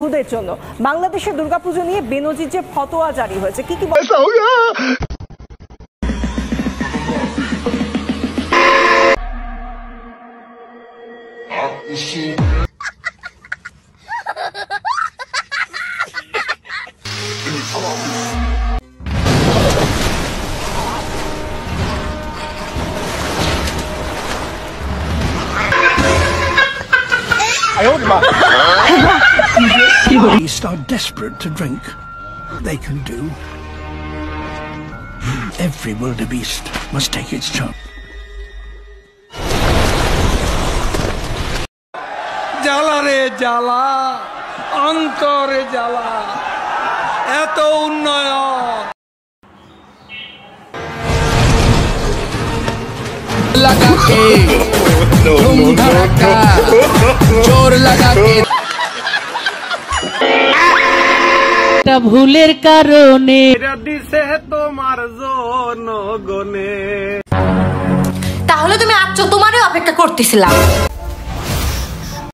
হিন্দুদের জন্য। বাংলাদেশের দুর্গাপুজো নিয়ে বেনজির যে ফতোয়া জারি হয়েছে, কি কি Beasts are desperate to drink. They can do. Every wildebeest must take its chance. জ্বালা রে জ্বালা, অন্তরে জ্বালা, এত উন্নয়ন লাগা কে ধুম ধারাকা জোর লাগা কে একটা ভুলের কারণে দিছে তোমার জনগণে। তাহলে তুমি আজ তোমারও অপেক্ষা করতেছিলাম।